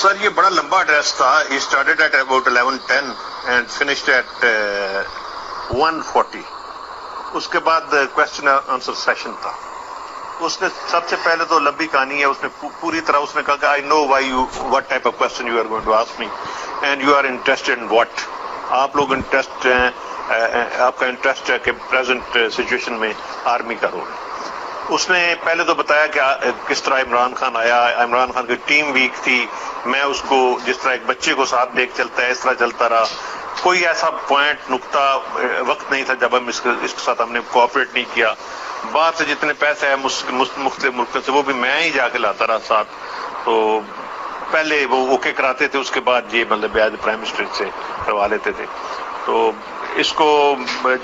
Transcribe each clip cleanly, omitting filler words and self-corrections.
سر یہ بڑا لمبا ایڈریس تھا. He started at about 11:10 and finished at 1:40. اس کے بعد کوشچن آنسر سیشن تھا. اس نے سب سے پہلے تو لمبی کہانی ہے, اس نے پوری طرح اس نے کہا کہ I know why you what type of question you are going to ask me and you are interested in what. آپ لوگ انٹرسٹ ہیں, آپ کا انٹرسٹ ہے کہ پریزنٹ سچویشن میں آرمی کا رول. اس نے پہلے تو بتایا کہ کس طرح عمران خان آیا, عمران خان کی ٹیم ویک تھی, میں اس کو جس طرح ایک بچے کو ساتھ دیکھ چلتا ہے اس طرح چلتا رہا. کوئی ایسا پوائنٹ نقطہ وقت نہیں تھا جب ہم اس کے ساتھ ہم نے کوآپریٹ نہیں کیا. باہر سے جتنے پیسے ہیں مختلف ملکوں سے وہ بھی میں ہی جا کے لاتا رہا ساتھ. تو پہلے وہ اوکے کراتے تھے, اس کے بعد یہ مطلب بیاد پرائم منسٹر سے کروا لیتے تھے. تو اس کو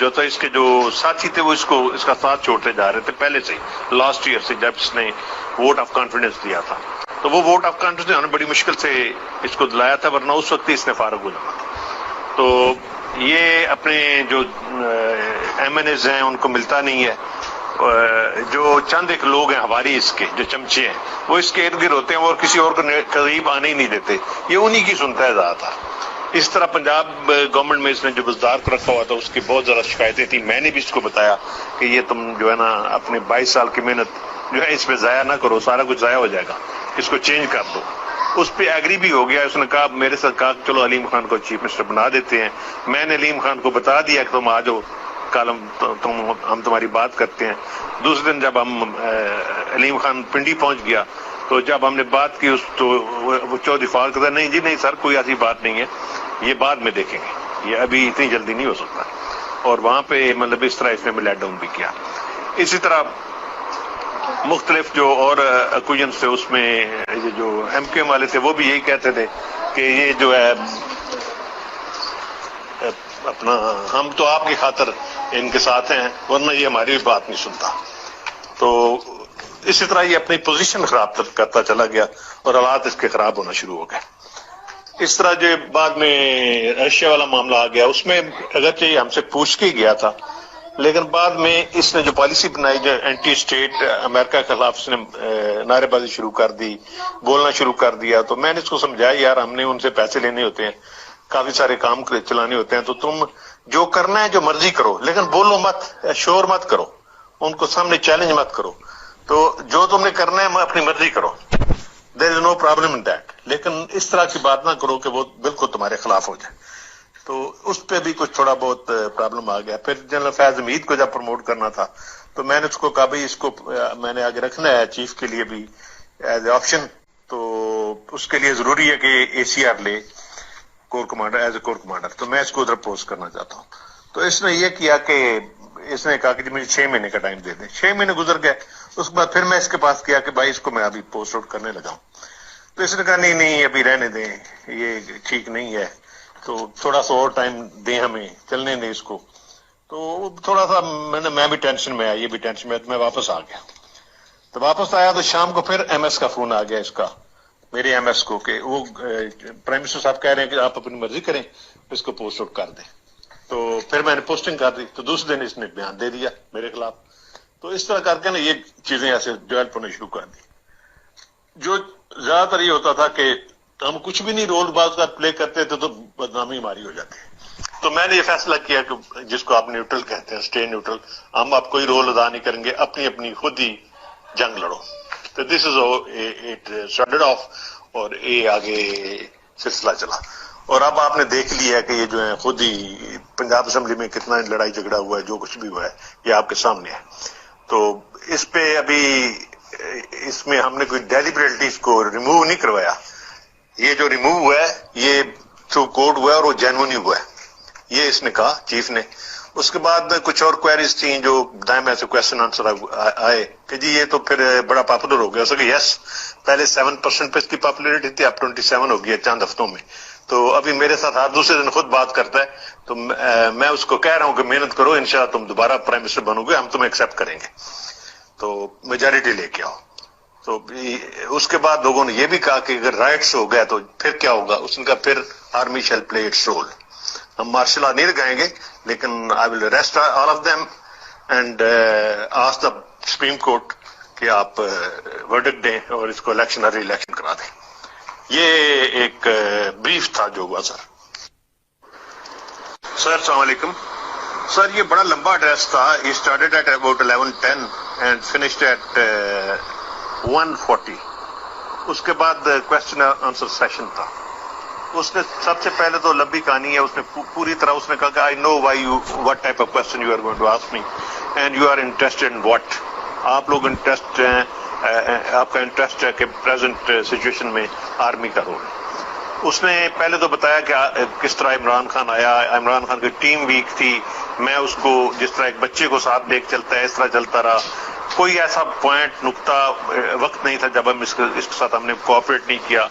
جو تھا اس کے جو ساتھی تھے وہ اس کا ساتھ چھوڑتے جا رہے تھے پہلے سے ہی, لاسٹ ایئر سے جب اس نے ووٹ آف کانفیڈنس دیا تھا. تو وہ ووٹ آف کانفیڈنس انہوں نے بڑی مشکل سے اس کو دلایا تھا, ورنہ اس وقت ہی اس نے فارغ ہو جانا تھا. تو یہ اپنے جو ایم این ایز ہیں ان کو ملتا نہیں ہے. جو چند ایک لوگ ہیں ہماری اس کے جو چمچے ہیں وہ اس کے ارد گرد ہوتے ہیں اور کسی اور کو قریب آنے ہی نہیں دیتے. یہ انہی کی سنتا ہے زیادہ تھا. اس طرح پنجاب گورنمنٹ میں اس نے جو بزدار کو رکھا ہوا تھا اس کی بہت زیادہ شکایتیں تھیں. میں نے بھی اس کو بتایا کہ یہ تم جو ہے نا اپنے 22 سال کی محنت جو ہے اس پہ ضائع نہ کرو, سارا کچھ ضائع ہو جائے گا, اس کو چینج کر دو. اس پہ ایگری بھی ہو گیا. اس نے کہا میرے ساتھ کہا چلو علیم خان کو چیف منسٹر بنا دیتے ہیں. میں نے علیم خان کو بتا دیا کہ تم آ جاؤ, کل ہم تمہاری بات کرتے ہیں. دوسرے دن جب ہم علیم خان پنڈی پہنچ گیا تو جب ہم نے بات کی تو وہ چودھری فاروق کہتا نہیں جی نہیں سر کوئی ایسی بات نہیں ہے, یہ بعد میں دیکھیں گے, یہ ابھی اتنی جلدی نہیں ہو سکتا. اور وہاں پہ مطلب اس طرح اس نے لیٹ ڈاؤن بھی کیا. اسی طرح مختلف جو اور اکویشنز تھے اس میں جو ایم کیو ایم والے تھے وہ بھی یہی کہتے تھے کہ یہ جو ہے اپنا ہم تو آپ کی خاطر ان کے ساتھ ہیں ورنہ یہ ہماری بھی بات نہیں سنتا. تو اسی طرح یہ اپنی پوزیشن خراب کرتا چلا گیا اور حالات اس کے خراب ہونا شروع ہو گئے. اس طرح جو بعد میں رشیا والا معاملہ آ گیا اس میں اگرچہ یہ ہم سے پوچھ کے گیا تھا لیکن بعد میں اس نے جو پالیسی بنائی جو اینٹی اسٹیٹ امریکہ کے خلاف اس نے نعرے بازی شروع کر دی, بولنا شروع کر دیا. تو میں نے اس کو سمجھایا یار ہم نے ان سے پیسے لینے ہوتے ہیں, کافی سارے کام چلانے ہوتے ہیں, تو تم جو کرنا ہے جو مرضی کرو لیکن بولو مت, شور مت کرو, ان کو سامنے چیلنج مت کرو. تو جو تم نے کرنا ہے اپنی مرضی کرو, دیر از نو پرابلم ان دیٹ, لیکن اس طرح کی بات نہ کرو کہ وہ بالکل تمہارے خلاف ہو جائے. تو اس پہ بھی کچھ تھوڑا بہت پرابلم آ گیا. پھر جنرل فیض حمید کو جب پروموٹ کرنا تھا تو میں نے اس کو کہا بھائی اس کو میں نے آگے رکھنا ہے چیف کے لیے بھی ایز اے آپشن, تو اس کے لیے ضروری ہے کہ اے سی آر لے corps commander as a corps commander. تو میں اس کو ادھر پوسٹ کرنا چاہتا ہوں. تو اس نے یہ کیا کہ اس نے کہا کہ مجھے 6 مہینے کا ٹائم دے دیں. 6 مہینے گزر گئے. اس کے بعد پھر میں اس کے پاس کیا کہ بھائی اس کو میں ابھی پوسٹ آؤٹ کرنے لگا ہوں. تو اس نے کہا نہیں ابھی رہنے دیں, یہ ٹھیک نہیں ہے, تو تھوڑا سا اور ٹائم دیں ہمیں, چلنے دیں اس کو. تو تھوڑا سا میں بھی ٹینشن میں آیا, یہ بھی ٹینشن میں, میں واپس آ گیا. تو واپس آیا تو شام کو پھر ایم ایس کا فون آ گیا اس کا, میرے ایم ایس کو, کہ وہ پرائم منسٹر صاحب کہہ رہے ہیں کہ آپ اپنی مرضی کریں, اس کو پوسٹ آؤٹ کر دیں. تو پھر میں نے پوسٹنگ کر دی. تو دوسرے دن اس نے بیان دے دیا میرے خلاف. تو اس طرح کر کے نا یہ چیزیں ایسے ڈیولپ ہونے شروع کر دی. جو زیادہ تر یہ ہوتا تھا کہ ہم کچھ بھی نہیں رول باز کا پلے کرتے تھے تو بدنامی ہماری ہو جاتی ہے. تو میں نے یہ فیصلہ کیا کہ جس کو آپ نیوٹرل کہتے ہیں, اسٹے نیوٹرل, ہم آپ کوئی رول ادا نہیں کریں گے, اپنی خود ہی جنگ لڑو. تو دس از اٹ اسٹارٹڈ آف, اور یہ آگے سلسلہ چلا. اور اب آپ نے دیکھ لیا ہے کہ یہ جو ہے خود ہی پنجاب اسمبلی میں کتنا لڑائی جھگڑا ہوا ہے, جو کچھ بھی ہوا ہے یہ آپ کے سامنے ہے. تو اس پہ ابھی اس میں ہم نے کوئی ڈیلیبریٹلی اس کو ریموو نہیں کروایا. یہ جو ریموو ہوا ہے یہ تھرو کوڈ ہوا ہے اور وہ جینوئن ہوا ہے, یہ اس نے کہا چیف نے. اس کے بعد کچھ اور کوئریز تھیں جو دائیں میں سے کوشچن آنسر آئے کہ جی یہ تو پھر بڑا پاپولر ہو گیا. اس کہ یس, پہلے 7% پہ اس کی پاپولیرٹی تھی, اب 27 ہو گیا چند ہفتوں میں. تو ابھی میرے ساتھ ہر دوسرے دن خود بات کرتا ہے. تو میں اس کو کہہ رہا ہوں کہ محنت کرو, انشاءاللہ تم دوبارہ پرائم منسٹر بنو گے, ہم تمہیں ایکسیپٹ کریں گے, تو میجارٹی لے کے آؤ. تو اس کے بعد لوگوں نے یہ بھی کہا کہ اگر رائٹس ہو گیا تو پھر کیا ہوگا. اس نے کہا پھر army shall play its role. ہم مارشل لا نہیں لگائیں گے لیکن I will arrest all of them and ask the supreme court کہ آپ ورڈکٹ دیں اور اس کو الیکشن ری الیکشن کرا دیں. یہ ایک بریف تھا جو ہوا سر. سر السلام علیکم. سر یہ بڑا لمبا ایڈریس تھا. He started at about 11:10 and finished at 1:40. اس کے بعد کوشچن آنسر سیشن تھا. اس نے سب سے پہلے تو لمبی کہانی ہے, اس نے پوری طرح اس نے کہا کہ I know why you what type of question you are going to ask me and you are interested in what. آپ لوگ انٹرسٹ ہیں, آپ کا انٹرسٹ ہے کہ پریزنٹ سچویشن میں آرمی کا رول. اس نے پہلے تو بتایا کہ کس طرح عمران خان آیا, عمران خان کی ٹیم ویک تھی, میں اس کو جس طرح ایک بچے کو ساتھ دیکھ چلتا ہے اس طرح چلتا رہا. کوئی ایسا پوائنٹ نقطہ وقت نہیں تھا جب ہم اس کے ساتھ ہم نے کوآپریٹ نہیں کیا.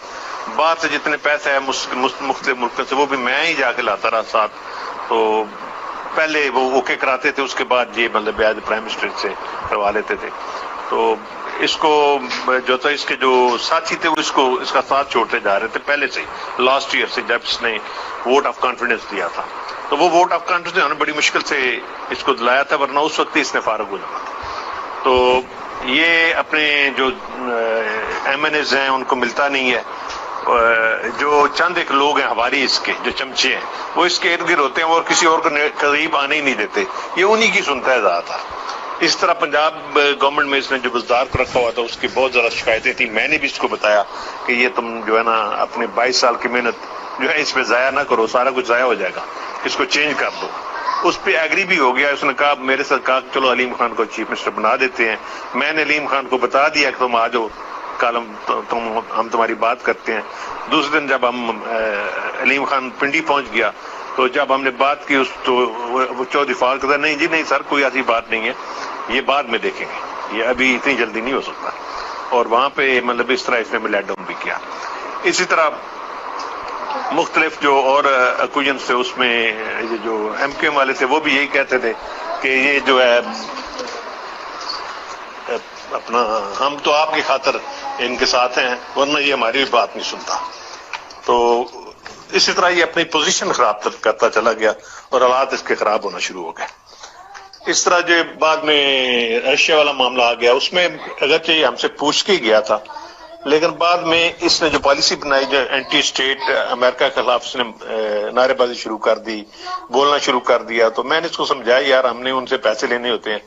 باہر سے جتنے پیسے ہیں مختلف ملکوں سے وہ بھی میں ہی جا کے لاتا رہا ساتھ. تو پہلے وہ اوکے کراتے تھے, اس کے بعد یہ مطلب بیاد پرائم منسٹر سے کروا لیتے تھے. تو اس کو جو تھا اس کے جو ساتھی تھے وہ اس کا ساتھ چھوڑتے جا رہے تھے پہلے سے لاسٹ ایئر سے جب اس نے ووٹ آف کانفیڈنس دیا تھا. تو وہ ووٹ آف کانفیڈنس انہوں نے بڑی مشکل سے اس کو دلایا تھا, ورنہ اس وقت ہی اس نے فارغ ہو جانا تھا. تو یہ اپنے جو ایم این ایز ہیں ان کو ملتا نہیں ہے. جو چند ایک لوگ ہیں ہماری اس کے جو چمچے ہیں وہ اس کے ارد گرد ہوتے ہیں اور کسی اور کو قریب آنے ہی نہیں دیتے. یہ انہی کی سنتا ہے زیادہ تر. اس طرح پنجاب گورنمنٹ میں اس نے جو بزدار کو رکھا ہوا تھا اس کی بہت زیادہ شکایتیں تھیں. میں نے بھی اس کو بتایا کہ یہ تم جو ہے نا اپنے 22 سال کی محنت جو ہے اس پہ ضائع نہ کرو, سارا کچھ ضائع ہو جائے گا, اس کو چینج کر دو. اس پہ ایگری بھی ہو گیا. اس نے کہا میرے ساتھ کہا چلو علیم خان کو چیف منسٹر بنا دیتے ہیں. میں نے علیم خان کو بتا دیا کہ تم آ جاؤ, کل ہم تمہاری بات کرتے ہیں. دوسرے دن جب ہم علیم خان پنڈی پہنچ گیا تو جب ہم نے بات کی تو وہ چودھری فاروق کہتا نہیں جی نہیں سر کوئی ایسی بات نہیں ہے, یہ بعد میں دیکھیں گے, یہ ابھی اتنی جلدی نہیں ہو سکتا. اور وہاں پہ مطلب اس طرح اس نے لیٹ ڈاؤن بھی کیا. اسی طرح مختلف جو اور اکوجنس تھے اس میں یہ جو ایم کیو ایم والے تھے وہ بھی یہی کہتے تھے کہ یہ جو ہے اپنا ہم تو آپ کی خاطر ان کے ساتھ ہیں ورنہ یہ ہماری بھی بات نہیں سنتا. تو اسی طرح یہ اپنی پوزیشن خراب کرتا چلا گیا اور حالات اس کے خراب ہونا شروع ہو گئے. اس طرح جو بعد میں رشیا والا معاملہ آ گیا اس میں اگرچہ یہ ہم سے پوچھ کے گیا تھا لیکن بعد میں اس نے جو پالیسی بنائی جو اینٹی اسٹیٹ امریکہ کے خلاف اس نے نعرے بازی شروع کر دی, بولنا شروع کر دیا. تو میں نے اس کو سمجھایا یار ہم نے ان سے پیسے لینے ہوتے ہیں,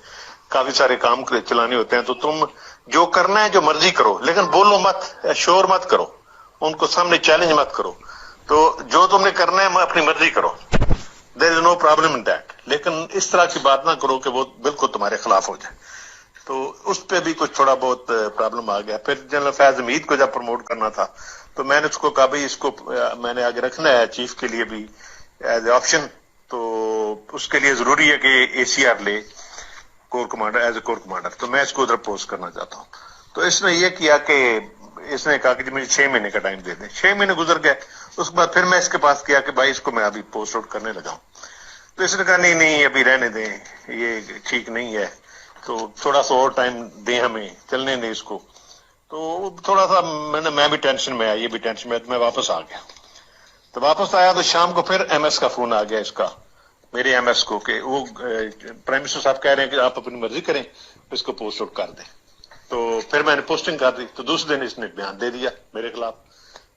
کافی سارے کام چلانے ہوتے ہیں, تو تم جو کرنا ہے جو مرضی کرو لیکن بولو مت, شور مت کرو, ان کو سامنے چیلنج مت کرو. تو جو تم نے کرنا ہے اپنی مرضی کرو, دیر از نو پرابلم ان دیٹ, لیکن اس طرح کی بات نہ کرو کہ وہ بالکل تمہارے خلاف ہو جائے. تو اس پہ بھی کچھ تھوڑا بہت پرابلم آ گیا. پھر جنرل فیض حمید کو جب پروموٹ کرنا تھا تو میں نے اس کو کہا بھائی اس کو میں نے آگے رکھنا ہے چیف کے لیے بھی ایز اے آپشن, تو اس کے لیے ضروری ہے کہ اے سی آر لے corps commander as a corps commander. تو میں اس کو ادھر پوسٹ کرنا چاہتا ہوں. تو اس نے یہ کیا کہ اس نے کہا کہ مجھے 6 مہینے کا ٹائم دے دیں. 6 مہینے گزر گئے. اس کے بعد پھر میں اس کے پاس کیا کہ بھائی اس کو میں ابھی پوسٹ آؤٹ کرنے لگا ہوں. تو اس نے کہا نہیں ابھی رہنے دیں, یہ ٹھیک نہیں ہے, تو تھوڑا سا اور ٹائم دیں ہمیں, چلنے دیں اس کو. تو تھوڑا سا میں بھی ٹینشن میں آیا, یہ بھی ٹینشن میں, میں واپس آ گیا. تو واپس آیا تو شام کو پھر ایم ایس کا فون آ گیا اس کا, میرے ایم ایس کو, کہ وہ پرائم منسٹر صاحب کہہ رہے ہیں کہ آپ اپنی مرضی کریں, اس کو پوسٹ آؤٹ کر دیں. تو پھر میں نے پوسٹنگ کر دی. تو دوسرے دن اس نے بیان دے دیا میرے خلاف.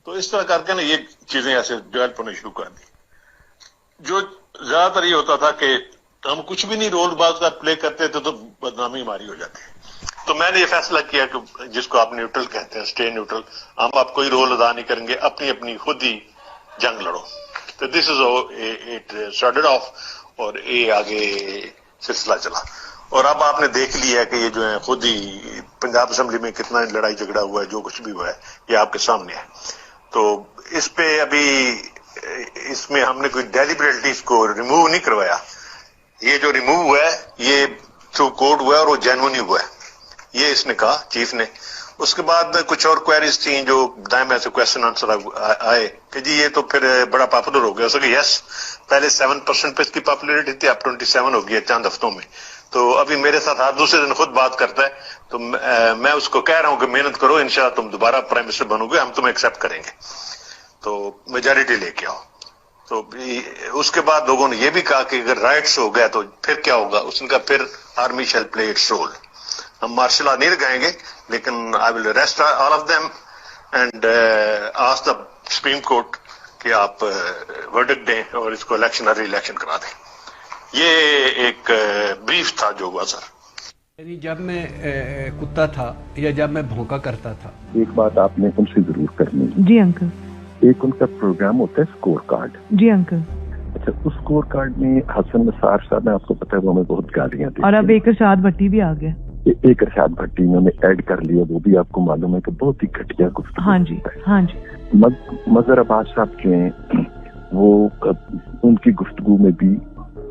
تو اس طرح کر کے نا یہ چیزیں ایسے ڈیولپ ہونے شروع کر دی. جو زیادہ تر یہ ہوتا تھا کہ ہم کچھ بھی نہیں رول بعض کا پلے کرتے تھے تو بدنامی ہماری ہو جاتی ہے. تو میں نے یہ فیصلہ کیا کہ جس کو آپ نیوٹرل کہتے ہیں, اسٹے نیوٹرل, ہم آپ کوئی رول ادا نہیں کریں گے, اپنی خود ہی جنگ لڑو. تو دس از اٹ اسٹارٹڈ آف, اور یہ آگے سلسلہ چلا. اور اب آپ نے دیکھ لیا کہ یہ جو ہے خود ہی پنجاب اسمبلی میں کتنا لڑائی جھگڑا ہوا ہے, جو کچھ بھی ہوا ہے یہ آپ کے سامنے ہے. تو اس پہ ابھی اس میں ہم نے کوئی ڈیلیبریٹلی اس کو ریموو نہیں کروایا. یہ جو ریموو ہوا ہے یہ تھرو کورٹ ہوا ہے اور وہ جینوئن ہوا ہے, یہ اس نے کہا چیف نے. اس کے بعد کچھ اور کوئریز تھیں جو دائیں سے کوشچن آنسر آئے کہ جی یہ تو پھر بڑا پاپولر ہو گیا. اس کہ یس, پہلے 7% پہ اس کی پاپولیرٹی تھی, اب 27 ہو گئی ہے چند ہفتوں میں. تو ابھی میرے ساتھ ہر دوسرے دن خود بات کرتا ہے. تو میں اس کو کہہ رہا ہوں کہ محنت کرو, انشاءاللہ تم دوبارہ پرائم منسٹر بنو گے, ہم تمہیں ایکسیپٹ کریں گے, تو میجارٹی لے کے آؤ. تو اس کے بعد لوگوں نے یہ بھی کہا کہ اگر رائٹس ہو گیا تو پھر کیا ہوگا. اس نے کہا پھر army shall play its role. ہم مارشل لا نہیں لگائیں گے لیکن I will arrest all of them, and ask the Supreme Court کہ آپ verdict دیں اور اس کو ری الیکشن کرا دیں. یہ ایک بریف تھا جو ہوا سر. یعنی جب میں کتا تھا یا جب میں بھونکا کرتا تھا. ایک بات آپ نے ان سے ضرور کرنی ہے. جی انکل. ایک ان کا پروگرام ہوتا ہے اسکور کارڈ. جی انکل. اچھا اس اسکور کارڈ میں حسن نثار صاحب نے آپ کو پتا ہے وہ ہمیں بہت گالیاں دی اور اب ایک ارشاد بھٹی بھی آ گیا. ایک ارشاد بھٹی انہوں نے ایڈ کر لیا, وہ بھی آپ کو معلوم ہے کہ بہت ہی گھٹیا گفتگو. ہاں جی ہاں جی. مظہر عباس صاحب جو ہیں وہ ان کی گفتگو میں بھی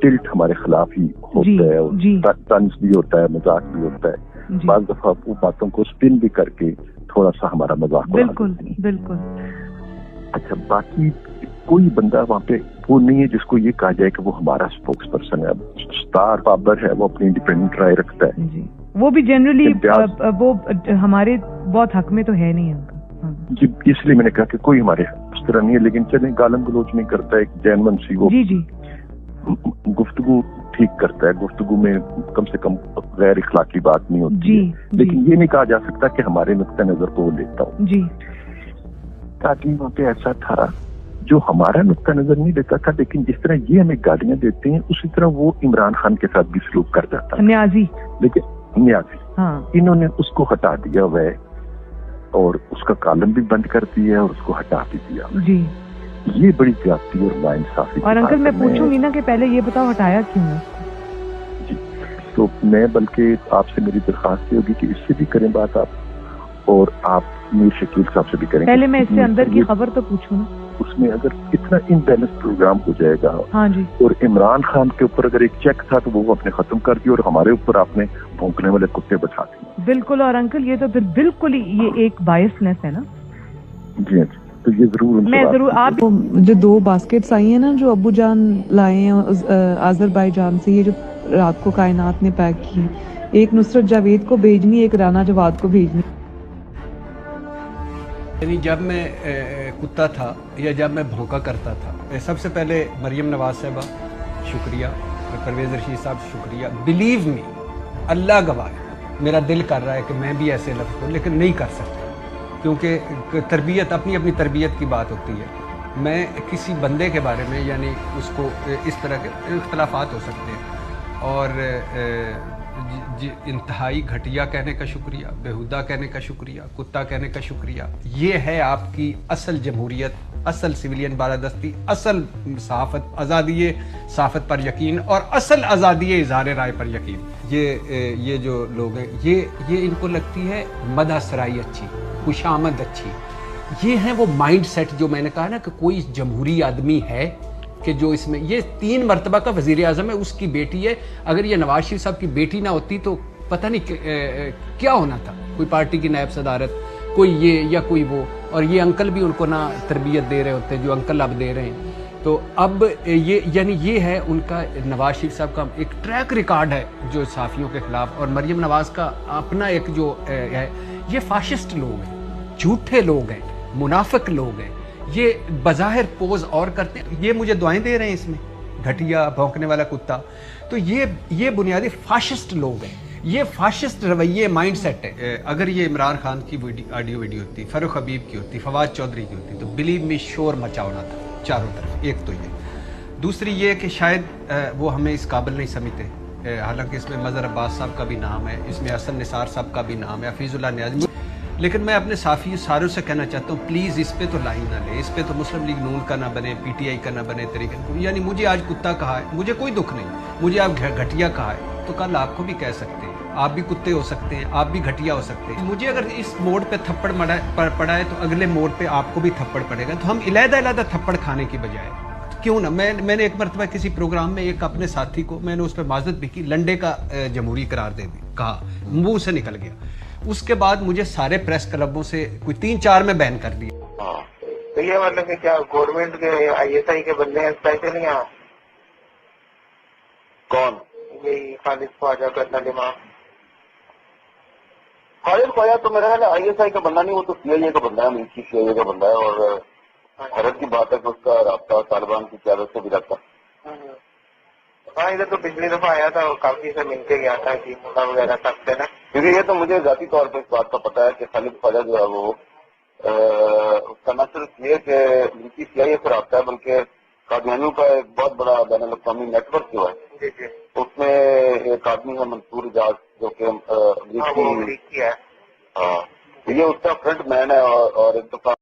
ٹلٹ ہمارے خلاف ہی ہوتا ہے اور طنز بھی ہوتا ہے, مذاق بھی ہوتا ہے. بعض دفعہ وہ باتوں کو اسپن بھی کر کے تھوڑا سا ہمارا مذاق. بالکل بالکل. اچھا باقی کوئی بندہ وہاں پہ وہ نہیں ہے جس کو یہ کہا جائے کہ وہ ہمارا اسپوکس پرسن ہے. اسٹار بابر ہے, وہ اپنی انڈیپینڈنٹ رائے رکھتا ہے. جی وہ بھی جنرلی وہ ہمارے بہت حق میں تو ہے نہیں ہے. جی اس لیے میں نے کہا کہ کوئی ہمارے اس طرح نہیں ہے, لیکن چلیں گالم گلوچ نہیں کرتا ہے. جین منسی وہ جی جی گفتگو ٹھیک کرتا ہے, گفتگو میں کم سے کم غیر اخلاقی بات نہیں ہوتی جی, ہے. لیکن یہ نہیں کہا جا سکتا کہ ہمارے نقطہ نظر کو وہ لیتا ہوں. جی تاکہ وہاں پہ ایسا تھا جو ہمارا نقطہ نظر نہیں دیتا تھا, لیکن جس طرح یہ ہمیں گالیاں دیتے ہیں اسی طرح وہ عمران خان کے ساتھ بھی سلوک کر جاتا ہے. نیازی. لیکن نیازی ہاں انہوں نے اس کو ہٹا دیا ہوا ہے اور اس کا کالم بھی بند کر دیا اور اس کو ہٹا بھی دیا. جی یہ بڑی زیادتی اور ناانصافی. اور انکل میں پوچھوں گی نا کہ پہلے یہ بتاؤ ہٹایا کیوں ہے؟ جی تو میں بلکہ آپ سے میری درخواست یہ ہوگی کہ اس سے بھی کریں بات آپ, اور آپ میر شکیل صاحب سے بھی کریں. پہلے میں اس سے اندر کی خبر تو پوچھوں نا. اس میں اگر اتنا امبیلنس پروگرام ہو جائے گا, ہاں جی, اور عمران خان کے اوپر اگر ایک چیک تھا تو وہ آپ نے ختم کر دیا اور ہمارے اوپر آپ نے بھونکنے والے کتے بٹھا دیے. بالکل. اور انکل یہ تو پھر بالکل ہی یہ ایک بائسنس ہے نا. جی ہاں, تو یہ ضرور میں ضرور. آپ جو 2 باسکٹس آئی ہیں نا جو ابو جان لائے ہیں آذربائیجان سے, یہ جو رات کو کائنات نے پیک کی, ایک نصرت جاوید کو بھیجنی, ایک رانا جواد کو بھیجنی. یعنی جب میں کتا تھا یا جب میں بھونکا کرتا تھا. سب سے پہلے مریم نواز صاحبہ شکریہ, پرویز رشید صاحب شکریہ. بلیو می, اللہ گواہ میرا دل کر رہا ہے کہ میں بھی ایسے لفظ ہوں, لیکن نہیں کر سکتا کیونکہ تربیت اپنی اپنی تربیت کی بات ہوتی ہے. میں کسی بندے کے بارے میں یعنی اس کو اس طرح کے اختلافات ہو سکتے ہیں اور انتہائی گھٹیا کہنے کا شکریہ, بےہودہ کہنے کا شکریہ, کتا کہنے کا شکریہ. یہ ہے آپ کی اصل جمہوریت, اصل سویلین بالادستی, اصل صحافت, آزادی صحافت پر یقین اور اصل آزادی اظہار رائے پر یقین. یہ جو لوگ ہیں یہ ان کو لگتی ہے مدح سرائی اچھی, خوشامد اچھی. یہ ہیں وہ مائنڈ سیٹ جو میں نے کہا نا کہ کوئی جمہوری آدمی ہے کہ جو اس میں, یہ 3 مرتبہ کا وزیر اعظم ہے, اس کی بیٹی ہے. اگر یہ نواز شریف صاحب کی بیٹی نہ ہوتی تو پتہ نہیں کیا ہونا تھا, کوئی پارٹی کی نائب صدارت, کوئی یہ یا کوئی وہ. اور یہ انکل بھی ان کو نہ تربیت دے رہے ہوتے جو انکل اب دے رہے ہیں. تو اب یہ یعنی یہ ہے ان کا, نواز شریف صاحب کا ایک ٹریک ریکارڈ ہے جو صحافیوں کے خلاف, اور مریم نواز کا اپنا ایک جو ہے. یہ فاشسٹ لوگ ہیں, جھوٹے لوگ ہیں, منافق لوگ ہیں. یہ بظاہر پوز اور کرتے ہیں, یہ مجھے دعائیں دے رہے ہیں اس میں, گھٹیا بھونکنے والا کتا. تو یہ بنیادی فاشسٹ لوگ ہیں, یہ فاشسٹ رویے مائنڈ سیٹ ہے. اگر یہ عمران خان کی آڈیو ویڈیو ہوتی, فاروق حبیب کی ہوتی, فواد چودھری کی ہوتی, تو بلیو می شور مچا ہونا تھا چاروں طرف. ایک تو یہ, دوسری یہ کہ شاید وہ ہمیں اس قابل نہیں سمجھتے, حالانکہ اس میں مظہر عباس صاحب کا بھی نام ہے, اس میں حسن نثار صاحب کا بھی نام ہے, حفیظ اللہ نیازی. لیکن میں اپنے صحافی ساروں سے کہنا چاہتا ہوں پلیز اس پہ تو لائی نہ لے, اس پہ تو مسلم لیگ نون کا نہ بنے, پی ٹی آئی کا نہ بنے طریقے. یعنی مجھے آج کتا کہا ہے, مجھے کوئی دکھ نہیں. مجھے آپ گھٹیا کہا ہے تو کل آپ کو بھی کہہ سکتے ہیں, آپ بھی کتے ہو سکتے ہیں, آپ بھی گھٹیا ہو سکتے ہیں. مجھے اگر اس موڑ پہ تھپڑ پڑا ہے تو اگلے موڑ پہ آپ کو بھی تھپڑ پڑے گا. تو ہم علیحدہ تھپڑ کھانے کی بجائے کیوں نہ, میں نے ایک مرتبہ کسی پروگرام میں ایک اپنے ساتھی کو میں نے اس پہ معذرت بھی کی, لنڈے کا جمہوری قرار دے دی, کہا, منہ سے نکل گیا. اس کے بعد مجھے سارے پریس کلبوں سے کوئی 3-4 میں بین کر دیا. تو یہ مطلب کہ کیا گورنمنٹ کے آئی ایس آئی کے بندے ہیں پیسے نہیں آ کون؟ یہی خالد خواجہ کا تعلیمات. خالد خواجہ تو میرا خیال آئی ایس آئی کا بندہ نہیں, وہ تو سی آئی اے کا بندہ ہے, ملکی سی آئی اے کا بندہ ہے. اور حیرت کی بات ہے کہ اس کا رابطہ طالبان کی قیادت سے بھی رکھتا. ہاں ادھر تو پچھلی دفعہ آیا تھا, کافی سے مل کے گیا تھا کہ موقع وغیرہ سکتے نا. کیونکہ یہ تو مجھے ذاتی طور پہ اس بات کا پتا ہے کہ خالد خواجہ جو ہے وہ اس کا نہ صرف یہ کہ ملکی سیاحی سے رابطہ ہے بلکہ قادیانیوں کا ایک بہت بڑا بین الاقوامی نیٹ ورک جو ہے اس میں ایک آدمی ہے منصور اجاز جو کہ امریکی ہے. یہ اس کا فرنٹ مین ہے اور ایک دفعہ